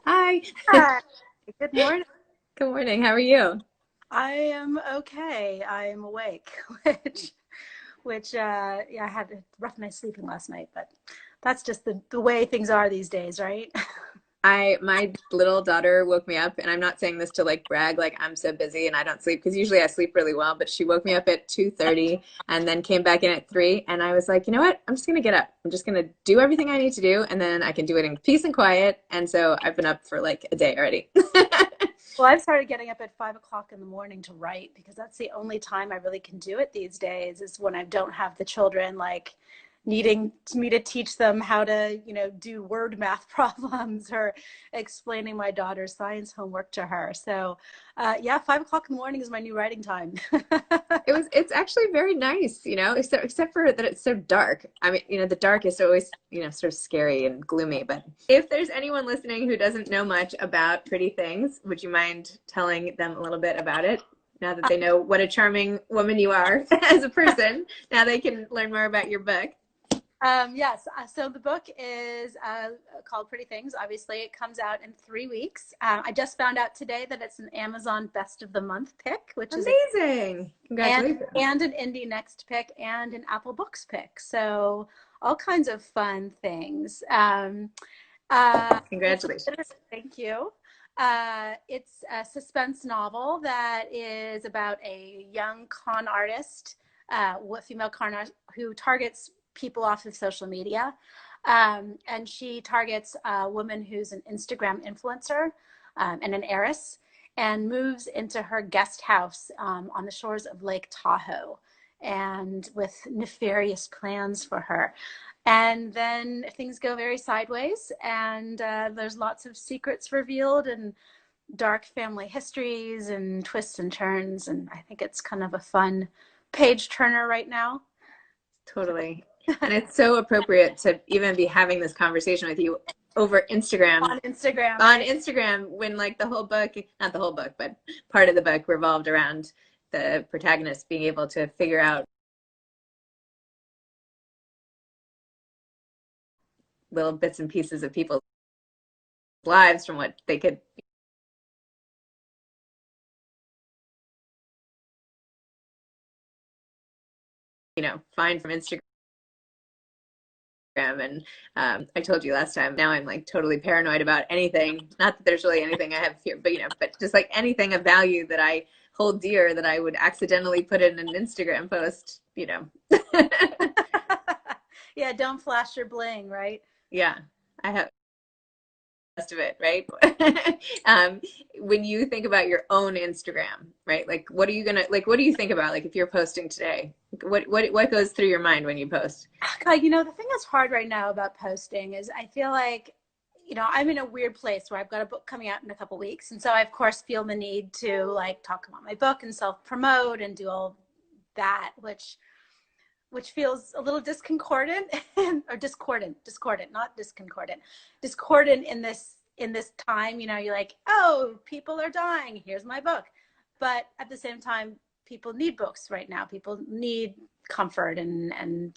Hi. Hi. Good morning. Good morning. How are you? I am okay. I am awake, yeah, I had a rough night sleeping last night, but that's just the way things are these days, right? My little daughter woke me up, and I'm not saying this to like brag, like I'm so busy and I don't sleep, because usually I sleep really well, but she woke me up at 2:30 and then came back in at 3, and I was like, you know what? I'm just gonna get up. I'm just gonna do everything I need to do, and then I can do it in peace and quiet. And so I've been up for like a day already. Well, I've started getting up at 5 o'clock in the morning to write because that's the only time I really can do it these days is when I don't have the children like needing me to teach them how to, do word math problems or explaining my daughter's science homework to her. So, yeah, 5 o'clock in the morning is my new writing time. It's actually very nice, except for that it's so dark. I mean, the dark is always, sort of scary and gloomy. But if there's anyone listening who doesn't know much about Pretty Things, would you mind telling them a little bit about it? Now that they know what a charming woman you are as a person, now they can learn more about your book. Yes, so the book is called Pretty Things. Obviously, it comes out in 3 weeks. I just found out today that it's an Amazon Best of the Month pick, which is Amazing. and Congratulations. and an Indie Next pick and an Apple Books pick. So all kinds of fun things. It's Congratulations. thank you. It's a suspense novel that is about a young con artist, female con artist who targets people off of social media. And she targets a woman who's an Instagram influencer and an heiress and moves into her guest house on the shores of Lake Tahoe and with nefarious plans for her. And then things go very sideways, and there's lots of secrets revealed and dark family histories and twists and turns. And I think it's kind of a fun page turner right now. Totally. And it's so appropriate to even be having this conversation with you over Instagram On Instagram, on right? Instagram when like the whole book, not the whole book, but part of the book revolved around the protagonist being able to figure out little bits and pieces of people's lives from what they could, find from Instagram. And I told you last time, now I'm like totally paranoid about anything. Not that there's really anything I have here, but but just like anything of value that I hold dear that I would accidentally put in an Instagram post. Yeah, don't flash your bling, right? Yeah, I have rest of it, right? um, when you think about your own Instagram, right? Like, what are you gonna like? What do you think about like if you're posting today? What goes through your mind when you post? God, the thing that's hard right now about posting is I feel like, I'm in a weird place where I've got a book coming out in a couple weeks. And so I, of course, feel the need to like talk about my book and self promote and do all that, which feels a little discordant or discordant, not discordant, discordant in this time. You're like, oh, people are dying. Here's my book. But at the same time, people need books right now. People need comfort and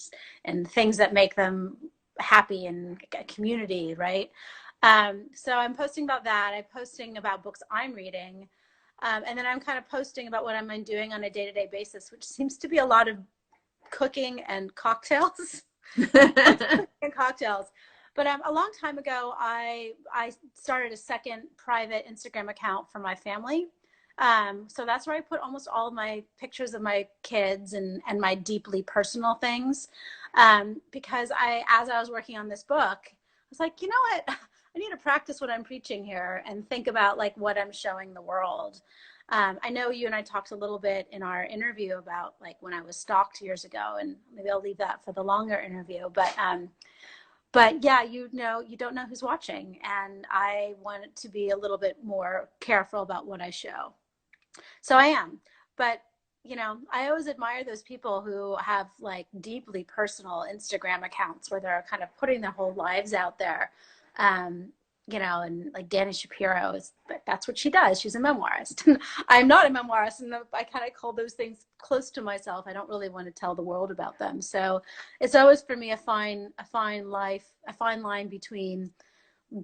things that make them happy and a community, right? So I'm posting about that. I'm posting about books I'm reading. And then I'm kind of posting about what I'm doing on a day-to-day basis, which seems to be a lot of cooking and cocktails. And cocktails. But a long time ago, I started a second private Instagram account for my family. So that's where I put almost all of my pictures of my kids and my deeply personal things. Because as I was working on this book, I was like, you know what? I need to practice what I'm preaching here and think about like what I'm showing the world. I know you and I talked a little bit in our interview about like when I was stalked years ago, and maybe I'll leave that for the longer interview. But yeah, you don't know who's watching, and I want to be a little bit more careful about what I show. So I am, but I always admire those people who have like deeply personal Instagram accounts where they're kind of putting their whole lives out there. Um, and like Danny Shapiro that's what she does. She's a memoirist. I'm not a memoirist, and I kind of call those things close to myself. I don't really want to tell the world about them. So it's always for me a fine line between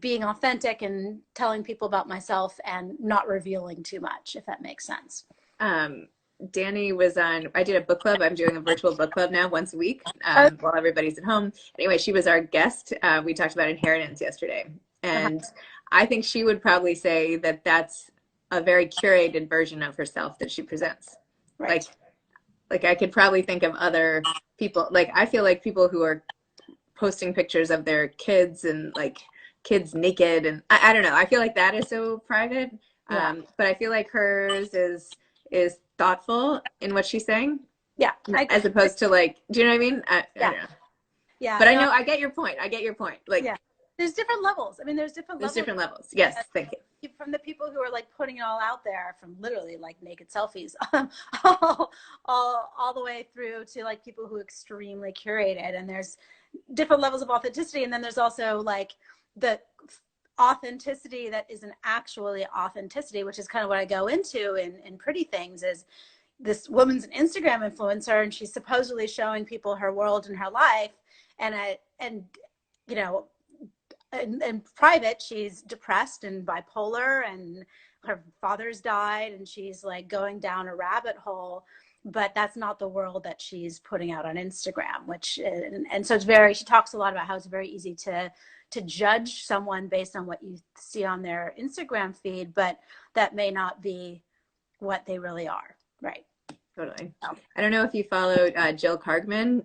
being authentic and telling people about myself and not revealing too much, if that makes sense. Danny was on, I did a book club. I'm doing a virtual book club now once a week while everybody's at home. Anyway, she was our guest. We talked about inheritance yesterday. And I think she would probably say that that's a very curated version of herself that she presents. Right. Like I could probably think of other people. Like I feel like people who are posting pictures of their kids and like kids naked. And I don't know. I feel like that is so private. Yeah. But I feel like hers is thoughtful in what she's saying. Yeah. As opposed to like, do you know what I mean? I don't know. Yeah. But I know, I get your point. I get your point. Like, yeah. There's different levels. I mean, there's different levels. Yes. Thank you. From the people who are like putting it all out there, from literally like naked selfies, all the way through to like people who extremely curated, and there's different levels of authenticity. And then there's also like the authenticity that isn't actually authenticity, which is kind of what I go into in Pretty Things. Is this woman's an Instagram influencer, and she's supposedly showing people her world and her life, and you know, in private she's depressed and bipolar, and her father's died, and she's like going down a rabbit hole. But that's not the world that she's putting out on Instagram, which and so it's very, she talks a lot about how it's very easy to judge someone based on what you see on their Instagram feed, but that may not be what they really are. Right. Totally. I don't know if you followed Jill Kargman.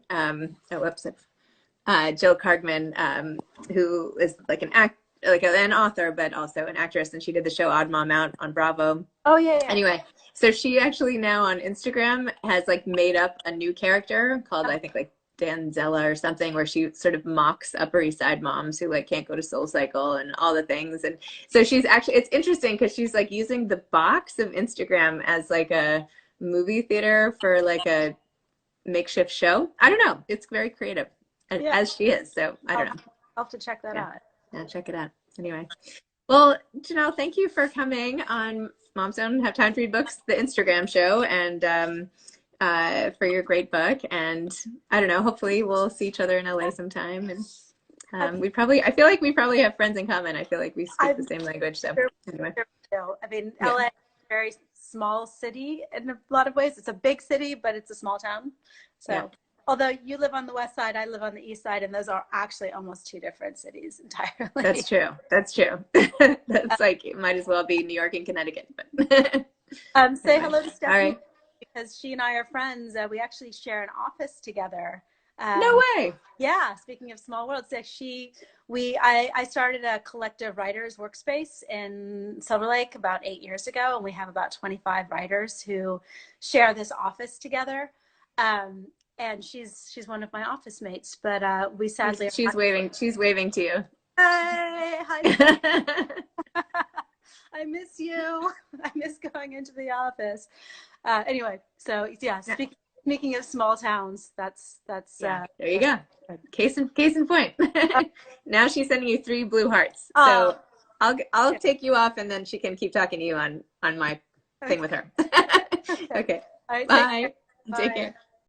Jill Kargman, who is like an author, but also an actress, and she did the show Odd Mom Out on Bravo. Oh yeah. Anyway, so she actually now on Instagram has like made up a new character called, I think, like Danzella or something, where she sort of mocks Upper East Side moms who like can't go to Soul Cycle and all the things. And so she's actually, it's interesting because she's like using the box of Instagram as like a movie theater for like a makeshift show. I don't know. It's very creative, as she is. So I don't know. I'll have to check that out. Yeah, check it out. Anyway. Well, Janelle, thank you for coming on Moms Don't Have Time to Read Books, the Instagram show, and for your great book. And I don't know, hopefully we'll see each other in LA sometime. And I feel like we probably have friends in common. I feel like we speak the same language. So anyway. I mean, LA is a very small city in a lot of ways. It's a big city, but it's a small town. So although you live on the west side, I live on the east side, and those are actually almost two different cities entirely. That's true. That's like, it might as well be New York and Connecticut. But say hello to Stephanie. All right. Because she and I are friends. We actually share an office together. No way. Yeah. Speaking of small worlds, I started a collective writers workspace in Silver Lake about 8 years ago, and we have about 25 writers who share this office together. And she's one of my office mates, but we sadly she's waving to you. Hi. I miss you. I miss going into the office. Anyway, so speaking of small towns, that's there you go. Case in point. Now she's sending you 3 blue hearts. So I'll take you off, and then she can keep talking to you on my thing with her. Okay. All right, bye. Take care.